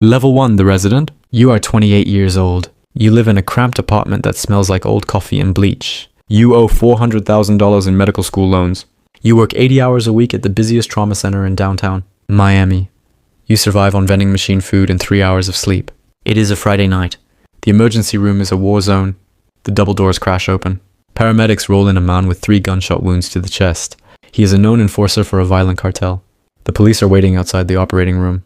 Level 1, the resident. You are 28 years old. You live in a cramped apartment that smells like old coffee and bleach. You owe $400,000 in medical school loans. You work 80 hours a week at the busiest trauma center in downtown Miami. You survive on vending machine food and 3 hours of sleep. It is a Friday night. The emergency room is a war zone. The double doors crash open. Paramedics roll in a man with 3 gunshot wounds to the chest. He is a known enforcer for a violent cartel. The police are waiting outside the operating room.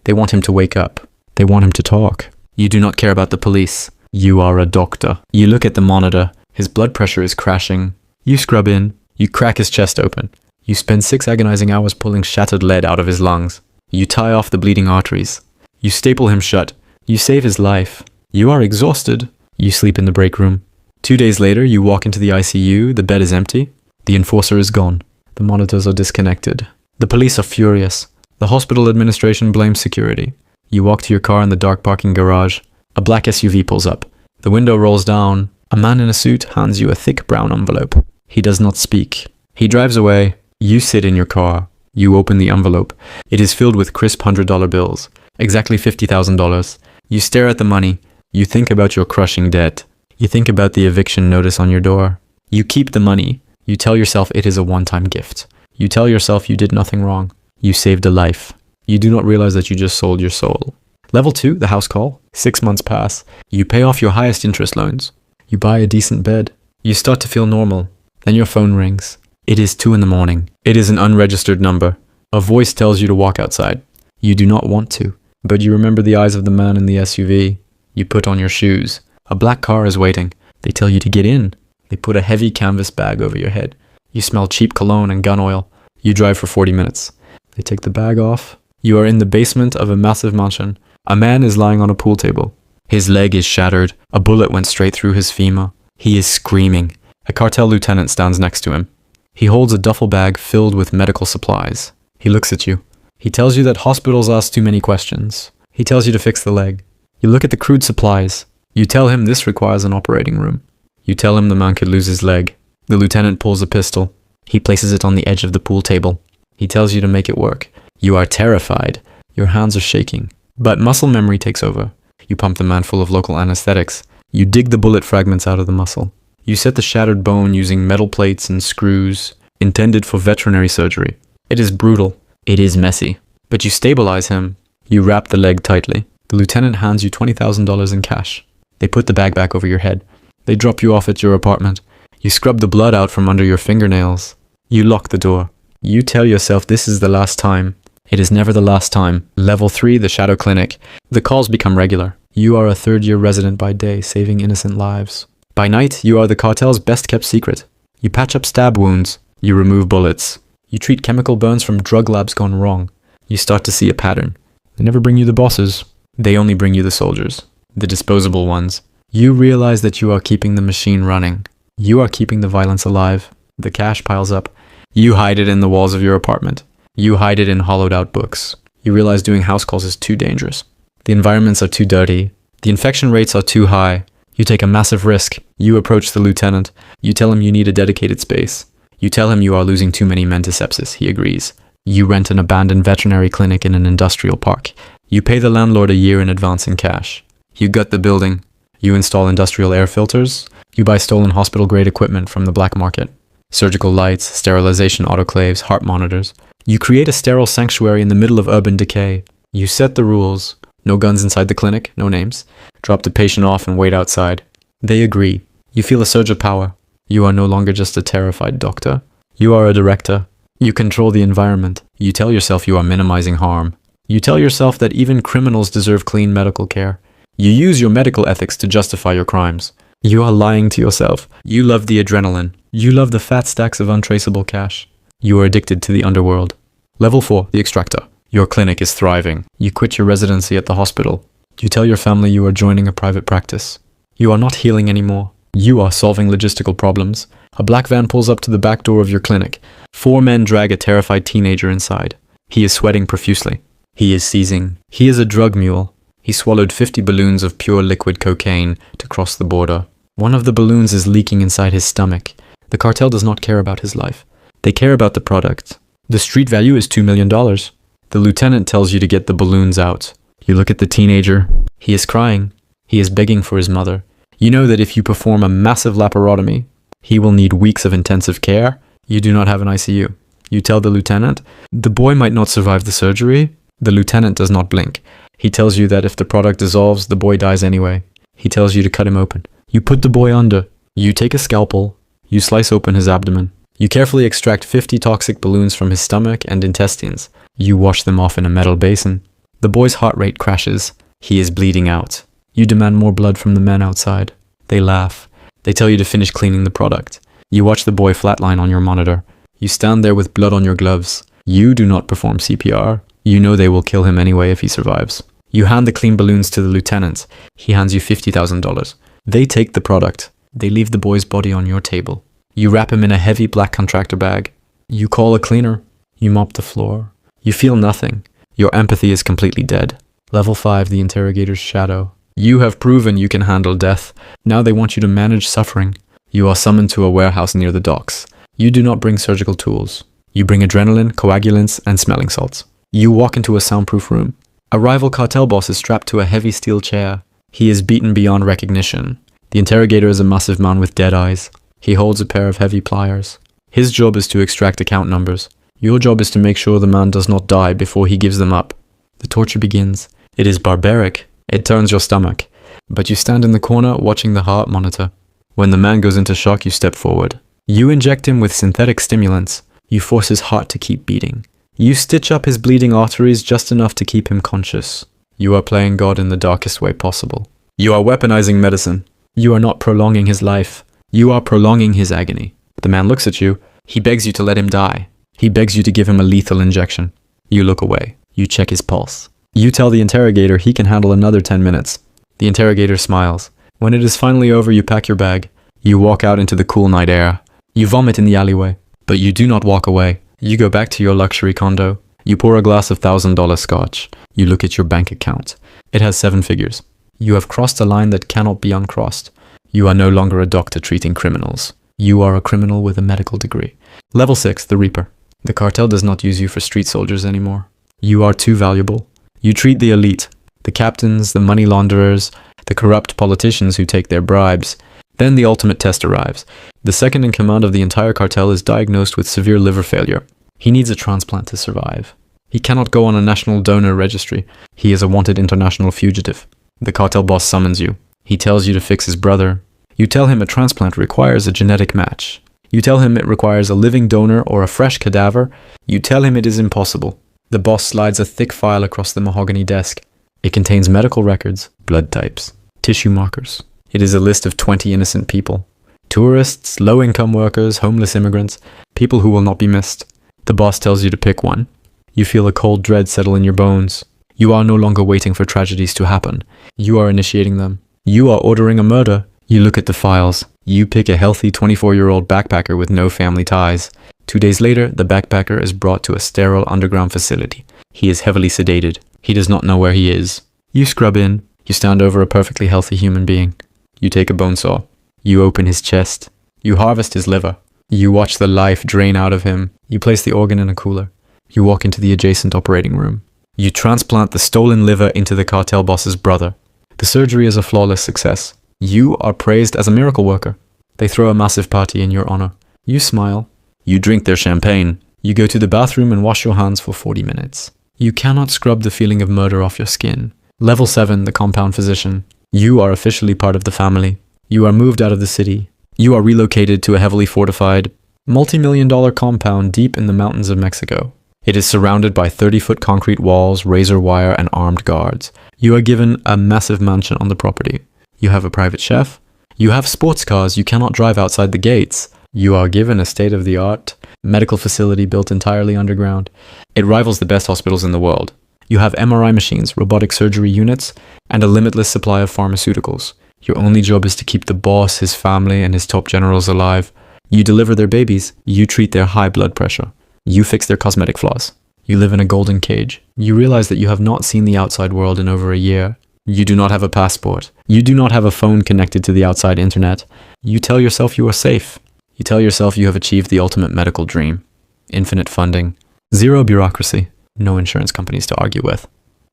They want him to wake up. They want him to talk. You do not care about the police. You are a doctor. You look at the monitor. His blood pressure is crashing. You scrub in. You crack his chest open. You spend 6 agonizing hours pulling shattered lead out of his lungs. You tie off the bleeding arteries. You staple him shut. You save his life. You are exhausted. You sleep in the break room. 2 days later, you walk into the ICU. The bed is empty. The enforcer is gone. The monitors are disconnected. The police are furious. The hospital administration blames security. You walk to your car in the dark parking garage. A black SUV pulls up. The window rolls down. A man in a suit hands you a thick brown envelope. He does not speak. He drives away. You sit in your car. You open the envelope. It is filled with crisp $100 bills. Exactly $50,000. You stare at the money. You think about your crushing debt. You think about the eviction notice on your door. You keep the money. You tell yourself it is a one-time gift. You tell yourself you did nothing wrong. You saved a life. You do not realize that you just sold your soul. Level 2, the house call. 6 months pass. You pay off your highest interest loans. You buy a decent bed. You start to feel normal. Then your phone rings. It is 2 in the morning. It is an unregistered number. A voice tells you to walk outside. You do not want to, but you remember the eyes of the man in the SUV. You put on your shoes. A black car is waiting. They tell you to get in. They put a heavy canvas bag over your head. You smell cheap cologne and gun oil. You drive for 40 minutes. They take the bag off. You are in the basement of a massive mansion. A man is lying on a pool table. His leg is shattered. A bullet went straight through his femur. He is screaming. A cartel lieutenant stands next to him. He holds a duffel bag filled with medical supplies. He looks at you. He tells you that hospitals ask too many questions. He tells you to fix the leg. You look at the crude supplies. You tell him this requires an operating room. You tell him the man could lose his leg. The lieutenant pulls a pistol. He places it on the edge of the pool table. He tells you to make it work. You are terrified. Your hands are shaking. But muscle memory takes over. You pump the man full of local anesthetics. You dig the bullet fragments out of the muscle. You set the shattered bone using metal plates and screws intended for veterinary surgery. It is brutal. It is messy. But you stabilize him. You wrap the leg tightly. The lieutenant hands you $20,000 in cash. They put the bag back over your head. They drop you off at your apartment. You scrub the blood out from under your fingernails. You lock the door. You tell yourself this is the last time. It is never the last time. Level 3, the shadow clinic. The calls become regular. You are a third-year resident by day, saving innocent lives. By night, you are the cartel's best-kept secret. You patch up stab wounds. You remove bullets. You treat chemical burns from drug labs gone wrong. You start to see a pattern. They never bring you the bosses. They only bring you the soldiers. The disposable ones. You realize that you are keeping the machine running. You are keeping the violence alive. The cash piles up. You hide it in the walls of your apartment. You hide it in hollowed-out books. You realize doing house calls is too dangerous. The environments are too dirty. The infection rates are too high. You take a massive risk. You approach the lieutenant. You tell him you need a dedicated space. You tell him you are losing too many men to sepsis. He agrees. You rent an abandoned veterinary clinic in an industrial park. You pay the landlord a year in advance in cash. You gut the building. You install industrial air filters. You buy stolen hospital-grade equipment from the black market. Surgical lights, sterilization autoclaves, heart monitors. You create a sterile sanctuary in the middle of urban decay. You set the rules. No guns inside the clinic, no names. Drop the patient off and wait outside. They agree. You feel a surge of power. You are no longer just a terrified doctor. You are a director. You control the environment. You tell yourself you are minimizing harm. You tell yourself that even criminals deserve clean medical care. You use your medical ethics to justify your crimes. You are lying to yourself. You love the adrenaline. You love the fat stacks of untraceable cash. You are addicted to the underworld. Level 4, the extractor. Your clinic is thriving. You quit your residency at the hospital. You tell your family you are joining a private practice. You are not healing anymore. You are solving logistical problems. A black van pulls up to the back door of your clinic. 4 men drag a terrified teenager inside. He is sweating profusely. He is seizing. He is a drug mule. He swallowed 50 balloons of pure liquid cocaine to cross the border. One of the balloons is leaking inside his stomach. The cartel does not care about his life. They care about the product. The street value is $2 million. The lieutenant tells you to get the balloons out. You look at the teenager. He is crying. He is begging for his mother. You know that if you perform a massive laparotomy, he will need weeks of intensive care. You do not have an ICU. You tell the lieutenant, the boy might not survive the surgery. The lieutenant does not blink. He tells you that if the product dissolves, the boy dies anyway. He tells you to cut him open. You put the boy under. You take a scalpel. You slice open his abdomen. You carefully extract 50 toxic balloons from his stomach and intestines. You wash them off in a metal basin. The boy's heart rate crashes. He is bleeding out. You demand more blood from the men outside. They laugh. They tell you to finish cleaning the product. You watch the boy flatline on your monitor. You stand there with blood on your gloves. You do not perform CPR. You know they will kill him anyway if he survives. You hand the clean balloons to the lieutenant. He hands you $50,000. They take the product. They leave the boy's body on your table. You wrap him in a heavy black contractor bag. You call a cleaner. You mop the floor. You feel nothing. Your empathy is completely dead. Level 5, the interrogator's shadow. You have proven you can handle death. Now they want you to manage suffering. You are summoned to a warehouse near the docks. You do not bring surgical tools. You bring adrenaline, coagulants, and smelling salts. You walk into a soundproof room. A rival cartel boss is strapped to a heavy steel chair. He is beaten beyond recognition. The interrogator is a massive man with dead eyes. He holds a pair of heavy pliers. His job is to extract account numbers. Your job is to make sure the man does not die before he gives them up. The torture begins. It is barbaric. It turns your stomach. But you stand in the corner watching the heart monitor. When the man goes into shock, you step forward. You inject him with synthetic stimulants. You force his heart to keep beating. You stitch up his bleeding arteries just enough to keep him conscious. You are playing God in the darkest way possible. You are weaponizing medicine. You are not prolonging his life. You are prolonging his agony. The man looks at you. He begs you to let him die. He begs you to give him a lethal injection. You look away. You check his pulse. You tell the interrogator he can handle another 10 minutes. The interrogator smiles. When it is finally over, you pack your bag. You walk out into the cool night air. You vomit in the alleyway. But you do not walk away. You go back to your luxury condo. You pour a glass of $1,000 scotch. You look at your bank account. It has 7 figures. You have crossed a line that cannot be uncrossed. You are no longer a doctor treating criminals. You are a criminal with a medical degree. Level 6, the Reaper. The cartel does not use you for street soldiers anymore. You are too valuable. You treat the elite, the captains, the money launderers, the corrupt politicians who take their bribes. Then the ultimate test arrives. The second in command of the entire cartel is diagnosed with severe liver failure. He needs a transplant to survive. He cannot go on a national donor registry. He is a wanted international fugitive. The cartel boss summons you. He tells you to fix his brother. You tell him a transplant requires a genetic match. You tell him it requires a living donor or a fresh cadaver. You tell him it is impossible. The boss slides a thick file across the mahogany desk. It contains medical records, blood types, tissue markers. It is a list of 20 innocent people. Tourists, low-income workers, homeless immigrants, people who will not be missed. The boss tells you to pick one. You feel a cold dread settle in your bones. You are no longer waiting for tragedies to happen. You are initiating them. You are ordering a murder. You look at the files. You pick a healthy 24-year-old backpacker with no family ties. 2 days later, the backpacker is brought to a sterile underground facility. He is heavily sedated. He does not know where he is. You scrub in. You stand over a perfectly healthy human being. You take a bone saw. You open his chest. You harvest his liver. You watch the life drain out of him. You place the organ in a cooler. You walk into the adjacent operating room. You transplant the stolen liver into the cartel boss's brother. The surgery is a flawless success. You are praised as a miracle worker. They throw a massive party in your honor. You smile. You drink their champagne. You go to the bathroom and wash your hands for 40 minutes. You cannot scrub the feeling of murder off your skin. Level 7, the compound physician. You are officially part of the family. You are moved out of the city. You are relocated to a heavily fortified, multi-million-dollar compound deep in the mountains of Mexico. It is surrounded by 30-foot concrete walls, razor wire, and armed guards. You are given a massive mansion on the property. You have a private chef. You have sports cars you cannot drive outside the gates. You are given a state-of-the-art medical facility built entirely underground. It rivals the best hospitals in the world. You have MRI machines, robotic surgery units, and a limitless supply of pharmaceuticals. Your only job is to keep the boss, his family, and his top generals alive. You deliver their babies. You treat their high blood pressure. You fix their cosmetic flaws. You live in a golden cage. You realize that you have not seen the outside world in over a year. You do not have a passport. You do not have a phone connected to the outside internet. You tell yourself you are safe. You tell yourself you have achieved the ultimate medical dream. Infinite funding. Zero bureaucracy. No insurance companies to argue with.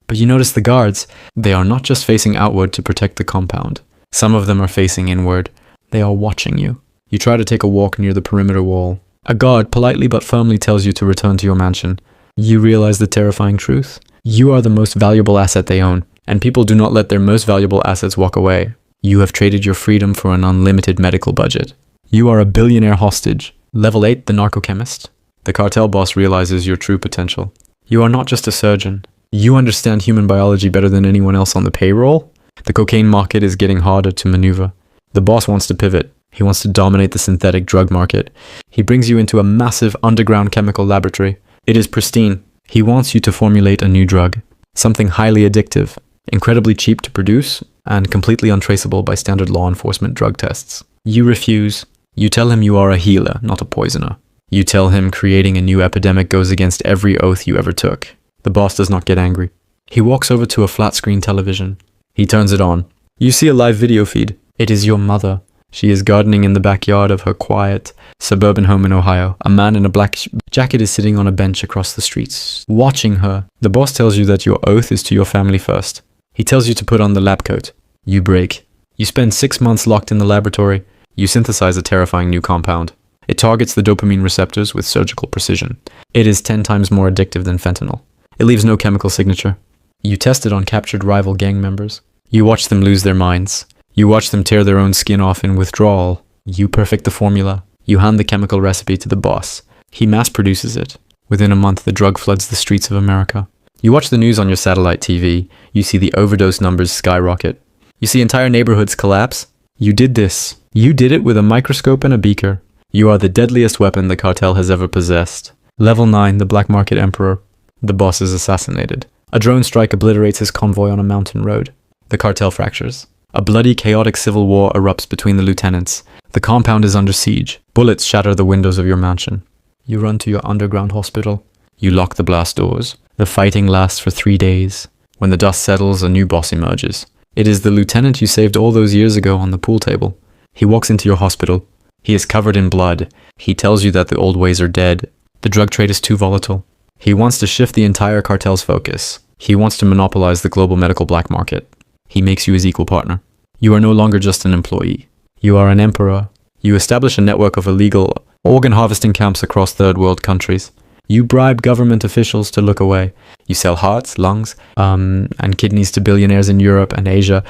But you notice the guards. They are not just facing outward to protect the compound. Some of them are facing inward. They are watching you. You try to take a walk near the perimeter wall. A guard politely but firmly tells you to return to your mansion. You realize the terrifying truth. You are the most valuable asset they own, and people do not let their most valuable assets walk away. You have traded your freedom for an unlimited medical budget. You are a billionaire hostage. Level 8, the narcochemist. The cartel boss realizes your true potential. You are not just a surgeon. You understand human biology better than anyone else on the payroll. The cocaine market is getting harder to maneuver. The boss wants to pivot. He wants to dominate the synthetic drug market. He brings you into a massive underground chemical laboratory. It is pristine. He wants you to formulate a new drug. Something highly addictive, incredibly cheap to produce, and completely untraceable by standard law enforcement drug tests. You refuse. You tell him you are a healer, not a poisoner. You tell him creating a new epidemic goes against every oath you ever took. The boss does not get angry. He walks over to a flat-screen television. He turns it on. You see a live video feed. It is your mother. She is gardening in the backyard of her quiet, suburban home in Ohio. A man in a black jacket is sitting on a bench across the streets, watching her. The boss tells you that your oath is to your family first. He tells you to put on the lab coat. You break. You spend 6 months locked in the laboratory. You synthesize a terrifying new compound. It targets the dopamine receptors with surgical precision. It is 10 times more addictive than fentanyl. It leaves no chemical signature. You test it on captured rival gang members. You watch them lose their minds. You watch them tear their own skin off in withdrawal. You perfect the formula. You hand the chemical recipe to the boss. He mass produces it. Within a month, the drug floods the streets of America. You watch the news on your satellite TV. You see the overdose numbers skyrocket. You see entire neighborhoods collapse. You did this. You did it with a microscope and a beaker. You are the deadliest weapon the cartel has ever possessed. Level 9, the black market emperor. The boss is assassinated. A drone strike obliterates his convoy on a mountain road. The cartel fractures. A bloody, chaotic civil war erupts between the lieutenants. The compound is under siege. Bullets shatter the windows of your mansion. You run to your underground hospital. You lock the blast doors. The fighting lasts for 3 days. When the dust settles, a new boss emerges. It is the lieutenant you saved all those years ago on the pool table. He walks into your hospital. He is covered in blood. He tells you that the old ways are dead. The drug trade is too volatile. He wants to shift the entire cartel's focus. He wants to monopolize the global medical black market. He makes you his equal partner. You are no longer just an employee. You are an emperor. You establish a network of illegal organ harvesting camps across third world countries. You bribe government officials to look away. You sell hearts, lungs, and kidneys to billionaires in Europe and Asia.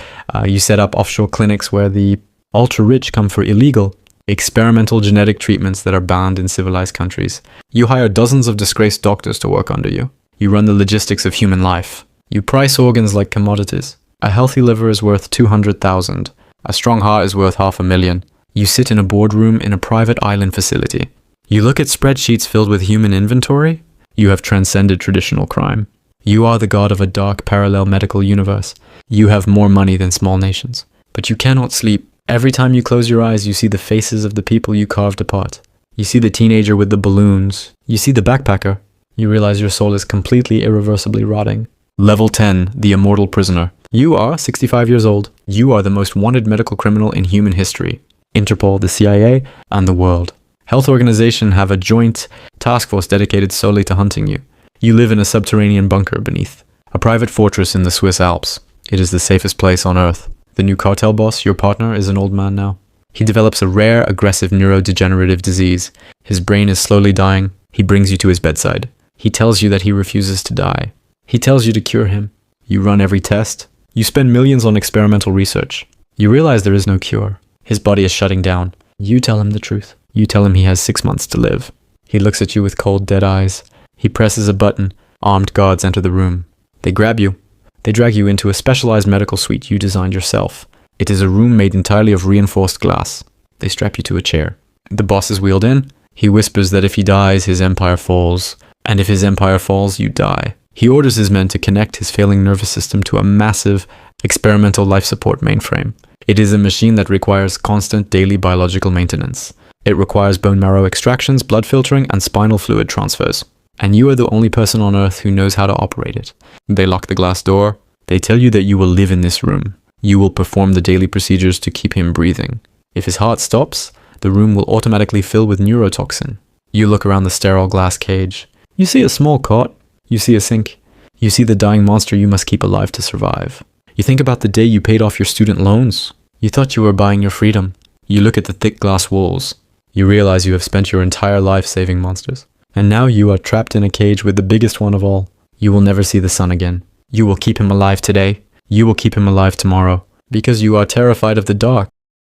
You set up offshore clinics where the ultra-rich come for illegal, experimental genetic treatments that are banned in civilized countries. You hire dozens of disgraced doctors to work under you. You run the logistics of human life. You price organs like commodities. A healthy liver is worth 200,000. A strong heart is worth 500,000. You sit in a boardroom in a private island facility. You look at spreadsheets filled with human inventory. You have transcended traditional crime. You are the god of a dark parallel medical universe. You have more money than small nations. But you cannot sleep. Every time you close your eyes, you see the faces of the people you carved apart. You see the teenager with the balloons. You see the backpacker. You realize your soul is completely irreversibly rotting. Level 10, the immortal prisoner. You are 65 years old. You are the most wanted medical criminal in human history. Interpol, the CIA, and the world. Health organizations have a joint task force dedicated solely to hunting you. You live in a subterranean bunker beneath a private fortress in the Swiss Alps. It is the safest place on Earth. The new cartel boss, your partner, is an old man now. He develops a rare, aggressive neurodegenerative disease. His brain is slowly dying. He brings you to his bedside. He tells you that he refuses to die. He tells you to cure him. You run every test. You spend millions on experimental research. You realize there is no cure. His body is shutting down. You tell him the truth. You tell him he has 6 months to live. He looks at you with cold, dead eyes. He presses a button. Armed guards enter the room. They grab you. They drag you into a specialized medical suite you designed yourself. It is a room made entirely of reinforced glass. They strap you to a chair. The boss is wheeled in. He whispers that if he dies, his empire falls. And if his empire falls, you die. He orders his men to connect his failing nervous system to a massive experimental life support mainframe. It is a machine that requires constant daily biological maintenance. It requires bone marrow extractions, blood filtering, and spinal fluid transfers. And you are the only person on Earth who knows how to operate it. They lock the glass door. They tell you that you will live in this room. You will perform the daily procedures to keep him breathing. If his heart stops, the room will automatically fill with neurotoxin. You look around the sterile glass cage. You see a small cot. You see a sink. You see the dying monster you must keep alive to survive. You think about the day you paid off your student loans. You thought you were buying your freedom. You look at the thick glass walls. You realize you have spent your entire life saving monsters. And now you are trapped in a cage with the biggest one of all. You will never see the sun again. You will keep him alive today. You will keep him alive tomorrow. Because you are terrified of the dark.